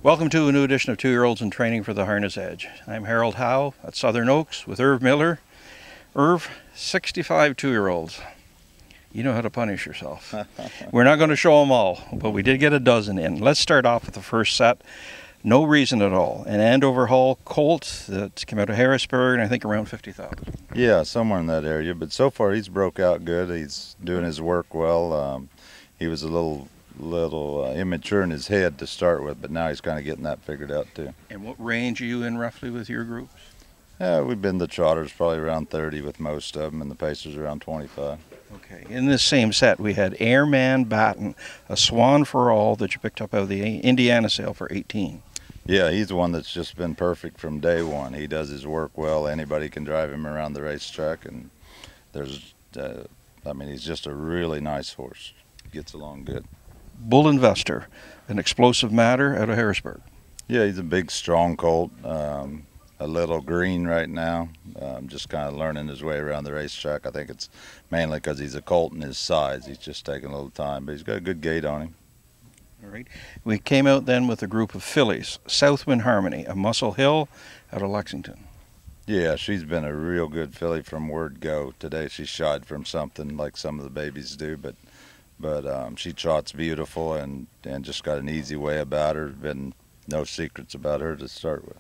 Welcome to a new edition of 2-Year-Olds in Training for the Harness Edge. I'm Harold Howe at Southern Oaks with Erv Miller. Erv, 65 2-year-olds. You know how to punish yourself. We're not going to show them all, but we did get a dozen in. Let's start off with the first set. No reason at all. An Andover Hall colt that came out of Harrisburg, and I think around 50,000. Yeah, somewhere in that area. But so far he's broke out good. He's doing his work well. He was a little immature in his head to start with, but now he's kind of getting that figured out too. And what range are you in roughly with your groups? We've been the trotters probably around 30 with most of them, and the pacers around 25. Okay. In this same set, we had Airman Batten, a Swan for All that you picked up out of the Indiana sale for 18. Yeah, he's the one that's just been perfect from day one. He does his work well. Anybody can drive him around the racetrack, and he's just a really nice horse. Gets along good. Bull Investor, an explosive matter out of Harrisburg. Yeah, he's a big, strong colt. A little green right now. Just kind of learning his way around the racetrack. I think it's mainly because he's a colt and his size. He's just taking a little time, but he's got a good gait on him. All right. We came out then with a group of fillies. Southwind Harmony, a Muscle Hill out of Lexington. Yeah, she's been a real good filly from word go. Today she shied from something like some of the babies do, but she trots beautiful and just got an easy way about her. Been no secrets about her to start with.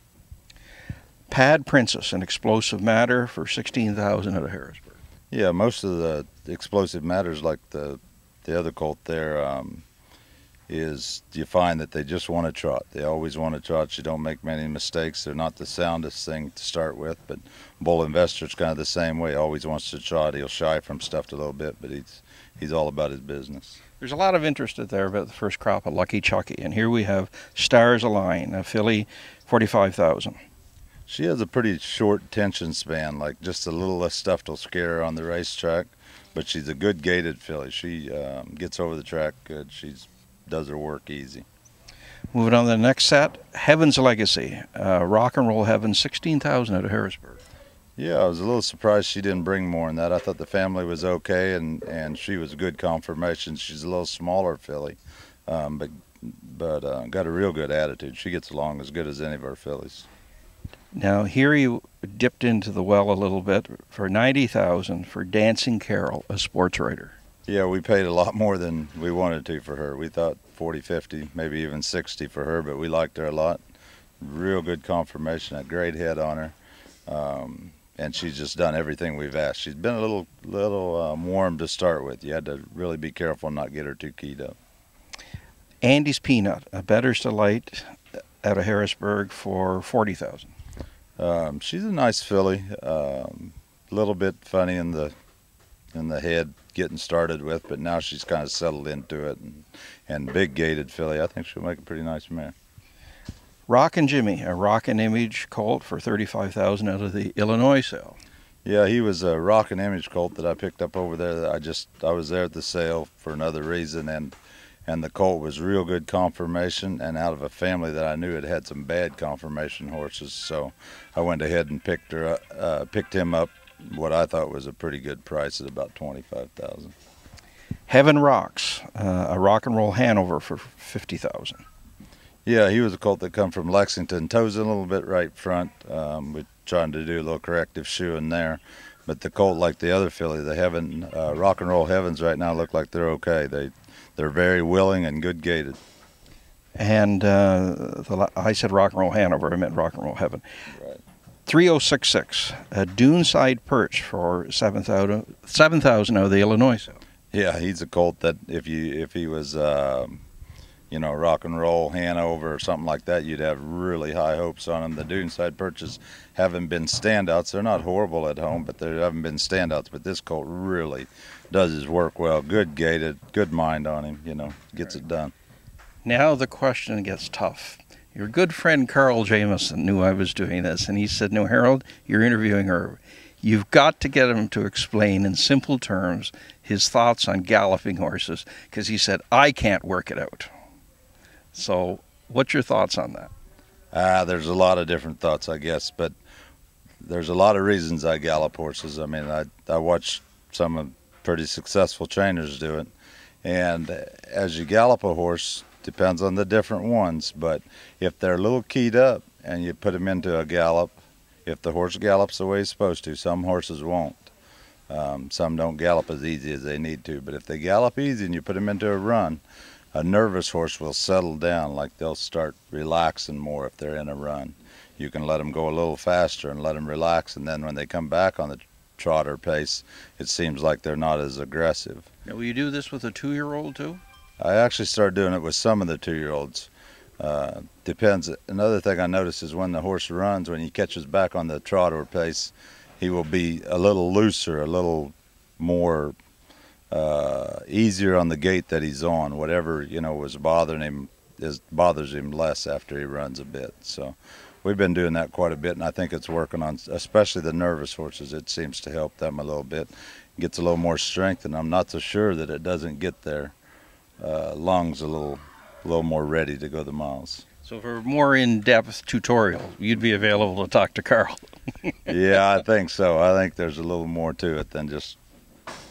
Pad Princess, an explosive matter for 16,000 out of Harrisburg. Yeah, most of the explosive matters like the other colt there is you find that they just want to trot. They always want to trot. She don't make many mistakes. They're not the soundest thing to start with, but Bull Investor's kind of the same way. Always wants to trot. He'll shy from stuff a little bit, but he's all about his business. There's a lot of interest there about the first crop of Lucky Chucky, and here we have Stars Align, a filly, 45,000. She has a pretty short attention span, like just a little less stuff will scare her on the racetrack, but she's a good gaited filly. She gets over the track good. She does her work easy. Moving on to the next set, Heaven's Legacy, Rock and Roll Heaven, 16,000 out of Harrisburg. Yeah, I was a little surprised she didn't bring more than that. I thought the family was okay, and she was a good confirmation. She's a little smaller filly, but got a real good attitude. She gets along as good as any of our fillies. Now here you dipped into the well a little bit for 90,000 for Dancing Carol, a sports writer. Yeah, we paid a lot more than we wanted to for her. We thought 40, 50, maybe even 60 for her, but we liked her a lot. Real good confirmation, a great head on her. And she's just done everything we've asked. She's been a little warm to start with. You had to really be careful and not get her too keyed up. Andy's Peanut, a Bettor's Delight out of Harrisburg for 40,000. She's a nice filly. A little bit funny in the head getting started with, but now she's kind of settled into it, and big gaited filly. I think she'll make a pretty nice mare. Rockin' Jimmy, a Rockin' Image colt for 35,000 out of the Illinois sale. Yeah, he was a Rockin' Image colt that I picked up over there. I was there at the sale for another reason, and the colt was real good confirmation, and out of a family that I knew had some bad confirmation horses. So I went ahead and picked him up. What I thought was a pretty good price at about 25,000. Heaven Rocks, a Rock and Roll Hanover for 50,000. Yeah, he was a colt that come from Lexington. Toes a little bit right front. We're trying to do a little corrective shoeing there. But the colt, like the other filly, the Heaven, Rock and Roll Heavens right now look like they're okay. They're very willing and good gaited. And I said Rock and Roll Hanover. I meant Rock and Roll Heaven. Right. 3066, a Duneside Perch for 7,000 out of the Illinois sale. Yeah, he's a colt that if he was Rock and Roll Hanover or something like that, you'd have really high hopes on him. The Duneside Perches haven't been standouts. They're not horrible at home, but they haven't been standouts. But this colt really does his work well. Good gaited, good mind on him, gets it done. Now the question gets tough. Your good friend Carl Jameson knew I was doing this, and he said, "No, Harold, you're interviewing her. You've got to get him to explain in simple terms his thoughts on galloping horses," because he said, "I can't work it out." So what's your thoughts on that? There's a lot of different thoughts, I guess, but there's a lot of reasons I gallop horses. I mean, I watch some pretty successful trainers do it, And as you gallop a horse, depends on the different ones, but if they're a little keyed up and you put them into a gallop, if the horse gallops the way he's supposed to, some horses won't. Some don't gallop as easy as they need to, but if they gallop easy and you put them into a run, a nervous horse will settle down, like they'll start relaxing more if they're in a run. You can let them go a little faster and let them relax, and then when they come back on the trot or pace, it seems like they're not as aggressive. Now, will you do this with a 2-year-old too? I actually started doing it with some of the 2-year-olds. Depends. Another thing I notice is when the horse runs, when he catches back on the trot or pace, he will be a little looser, a little more easier on the gait that he's on. Whatever was bothering him bothers him less after he runs a bit. So we've been doing that quite a bit, and I think it's working on, especially the nervous horses. It seems to help them a little bit. Gets a little more strength, and I'm not so sure that it doesn't get their lungs a little more ready to go the miles. So for a more in-depth tutorial, you'd be available to talk to Carl. Yeah, I think so. I think there's a little more to it than just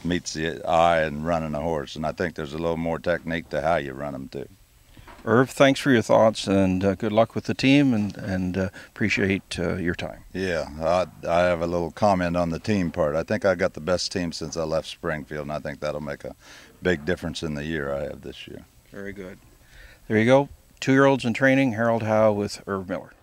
meets the eye and running a horse, and I think there's a little more technique to how you run them too. Erv, thanks for your thoughts, and good luck with the team, and appreciate your time. Yeah, I have a little comment on the team part. I think I got the best team since I left Springfield, and I think that'll make a big difference in the year I have this year. Very good. There you go. 2-year-olds in training, Harold Howe with Erv Miller.